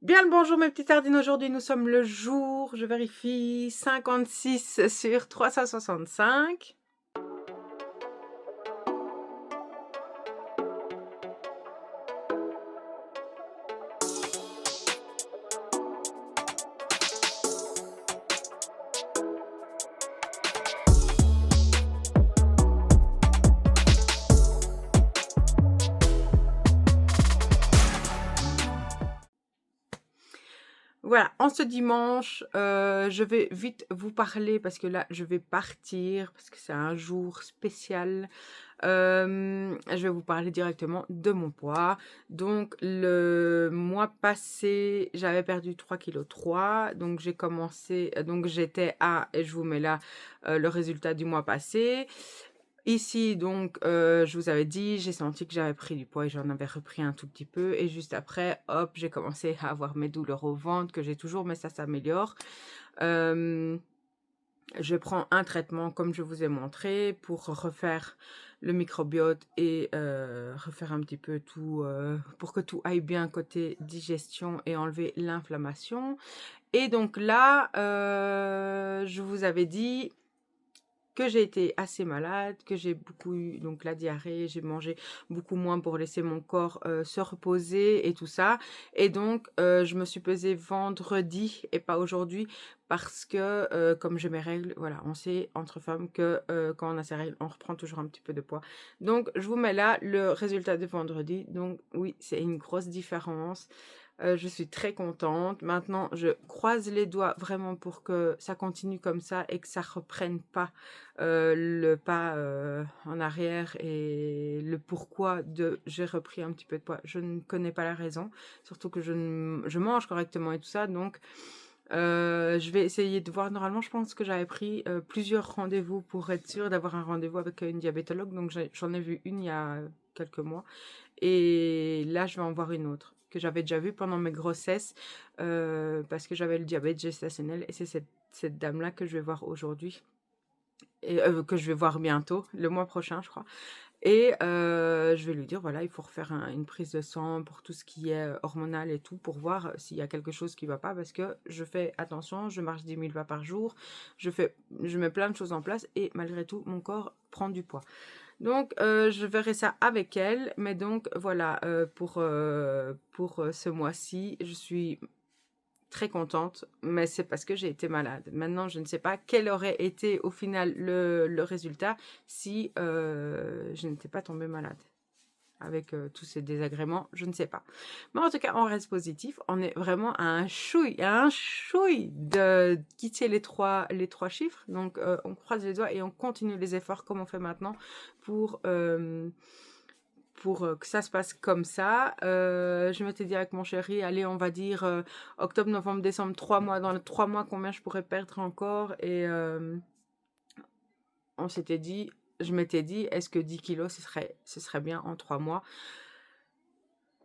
Bien le bonjour mes petites sardines, aujourd'hui nous sommes le jour, je vérifie, 56 sur 365. Voilà, en ce dimanche, je vais vite vous parler parce que là, je vais partir, parce que c'est un jour spécial. Je vais vous parler directement de mon poids. Donc, le mois passé, j'avais perdu 3,3 kg. Donc, j'ai commencé, donc j'étais à, et je vous mets là le résultat du mois passé. Ici, donc, je vous avais dit, j'ai senti que j'avais pris du poids et j'en avais repris un tout petit peu. Et juste après, hop, j'ai commencé à avoir mes douleurs au ventre que j'ai toujours, mais ça s'améliore. Je prends un traitement comme je vous ai montré pour refaire le microbiote et refaire un petit peu tout pour que tout aille bien côté digestion et enlever l'inflammation. Et donc là, je vous avais dit que j'ai été assez malade, que j'ai beaucoup eu donc la diarrhée, j'ai mangé beaucoup moins pour laisser mon corps se reposer et tout ça. Et donc, je me suis pesée vendredi et pas aujourd'hui parce que comme j'ai mes règles, voilà, on sait entre femmes que quand on a ses règles, on reprend toujours un petit peu de poids. Donc, je vous mets là le résultat de vendredi. Donc, oui, c'est une grosse différence. Je suis très contente. Maintenant, je croise les doigts vraiment pour que ça continue comme ça et que ça reprenne pas le pas en arrière et le pourquoi de j'ai repris un petit peu de poids. Je ne connais pas la raison, surtout que je mange correctement et tout ça. Donc, je vais essayer de voir. Normalement, je pense que j'avais pris plusieurs rendez-vous pour être sûre d'avoir un rendez-vous avec une diabétologue. Donc, j'en ai vu une il y a quelques mois. Et là, je vais en voir une autre que j'avais déjà vue pendant mes grossesses parce que j'avais le diabète gestationnel. Et c'est cette dame-là que je vais voir aujourd'hui et que je vais voir bientôt, le mois prochain, je crois. Et je vais lui dire, voilà, il faut refaire une prise de sang pour tout ce qui est hormonal et tout, pour voir s'il y a quelque chose qui ne va pas, parce que je fais attention, je marche 10 000 pas par jour, je mets plein de choses en place, et malgré tout, mon corps prend du poids. Donc, je verrai ça avec elle, mais donc, voilà, pour ce mois-ci, je suis très contente, mais c'est parce que j'ai été malade. Maintenant, je ne sais pas quel aurait été au final le résultat si je n'étais pas tombée malade. Avec tous ces désagréments, je ne sais pas. Mais en tout cas, on reste positif. On est vraiment à un chouille de quitter les trois chiffres. Donc, on croise les doigts et on continue les efforts comme on fait maintenant pour que ça se passe comme ça. Je m'étais dit avec mon chéri, allez, on va dire octobre, novembre, décembre, 3 mois. Dans les 3 mois, combien je pourrais perdre encore? Et on s'était dit, je m'étais dit, est-ce que 10 kilos, ce serait bien en 3 mois?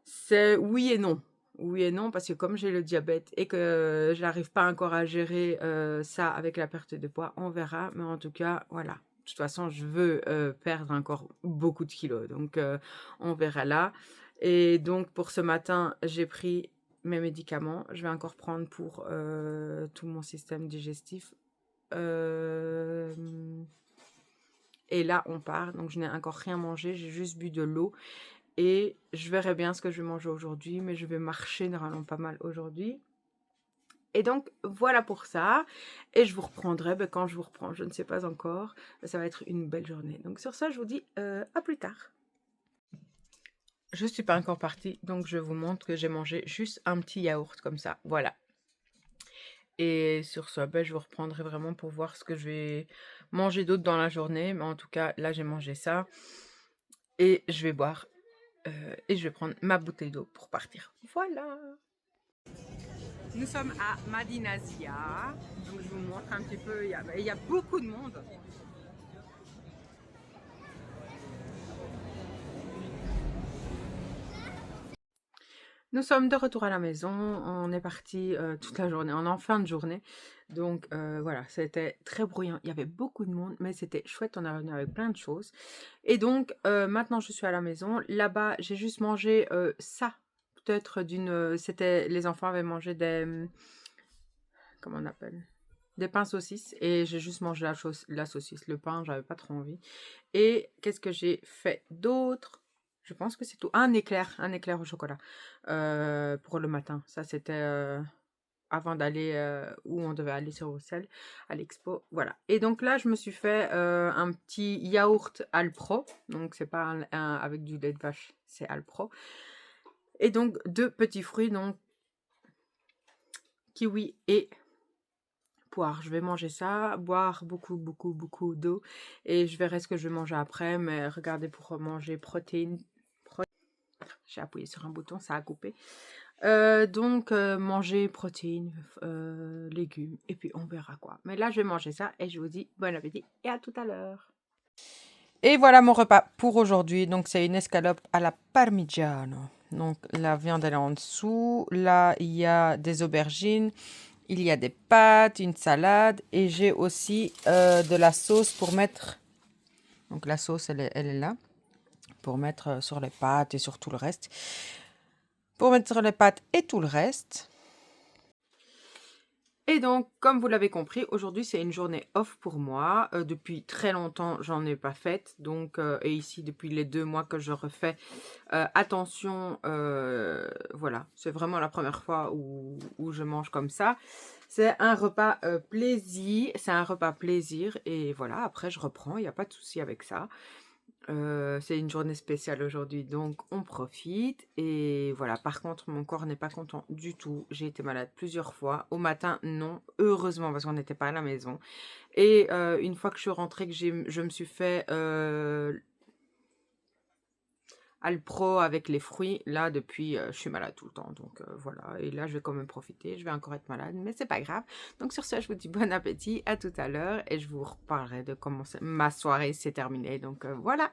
C'est oui et non. Oui et non, parce que comme j'ai le diabète et que j'arrive pas encore à gérer ça avec la perte de poids, on verra. Mais en tout cas, voilà. De toute façon, je veux perdre encore beaucoup de kilos. Donc, on verra là. Et donc, pour ce matin, j'ai pris mes médicaments. Je vais encore prendre pour tout mon système digestif. Et là, on part. Donc, je n'ai encore rien mangé. J'ai juste bu de l'eau. Et je verrai bien ce que je vais manger aujourd'hui, mais je vais marcher normalement pas mal aujourd'hui. Et donc, voilà pour ça. Et je vous reprendrai, quand je vous reprends, je ne sais pas encore. Ça va être une belle journée. Donc sur ça, je vous dis à plus tard. Je ne suis pas encore partie, donc je vous montre que j'ai mangé juste un petit yaourt comme ça. Voilà. Et sur ce, je vous reprendrai vraiment pour voir ce que je vais manger d'autre dans la journée. Mais en tout cas, là, j'ai mangé ça. Et je vais boire. Et je vais prendre ma bouteille d'eau pour partir. Voilà. Nous sommes à Madinazia, donc je vous montre un petit peu, il y a beaucoup de monde. Nous sommes de retour à la maison, on est parti toute la journée, on est en fin de journée, donc voilà, c'était très bruyant, il y avait beaucoup de monde, mais c'était chouette, on est revenu avec plein de choses. Et donc maintenant je suis à la maison, là-bas j'ai juste mangé ça, peut-être d'une... C'était... Les enfants avaient mangé des... Comment on appelle? Des pains saucisses. Et j'ai juste mangé la saucisse. Le pain, j'avais pas trop envie. Et qu'est-ce que j'ai fait d'autre? Je pense que c'est tout. Ah, un éclair au chocolat pour le matin. Ça, c'était avant d'aller où on devait aller sur Bruxelles, à l'expo. Voilà. Et donc là, je me suis fait un petit yaourt Alpro. Donc, c'est pas avec du lait de vache, c'est Alpro. Et donc, 2 petits fruits, donc kiwi et poire. Je vais manger ça, boire beaucoup d'eau et je verrai ce que je vais manger après. Mais regardez, pour manger protéines, j'ai appuyé sur un bouton, ça a coupé. Donc, manger protéines, légumes, et puis on verra quoi. Mais là, je vais manger ça et je vous dis bon appétit et à tout à l'heure. Et voilà mon repas pour aujourd'hui. Donc, c'est une escalope à la parmigiano. Donc, la viande, elle est en dessous. Là, il y a des aubergines. Il y a des pâtes, une salade. Et j'ai aussi de la sauce pour mettre... Donc, la sauce, elle est là. Pour mettre sur les pâtes et sur tout le reste. Pour mettre sur les pâtes et tout le reste. Et donc, comme vous l'avez compris, aujourd'hui, c'est une journée off pour moi. Depuis très longtemps, j'en ai pas faite. Donc, et ici, depuis les 2 mois que je refais, attention, voilà, c'est vraiment la première fois où je mange comme ça. C'est un repas plaisir, et voilà, après je reprends, il n'y a pas de souci avec ça. C'est une journée spéciale aujourd'hui, donc on profite. Et voilà, par contre, mon corps n'est pas content du tout. J'ai été malade plusieurs fois. Au matin, non, heureusement, parce qu'on n'était pas à la maison. Et une fois que je suis rentrée, que je me suis fait Alpro avec les fruits, là, depuis, je suis malade tout le temps. Donc voilà, et là, je vais quand même profiter. Je vais encore être malade, mais c'est pas grave. Donc sur ce, je vous dis bon appétit, à tout à l'heure. Et je vous reparlerai de comment ma soirée s'est terminée. Donc voilà.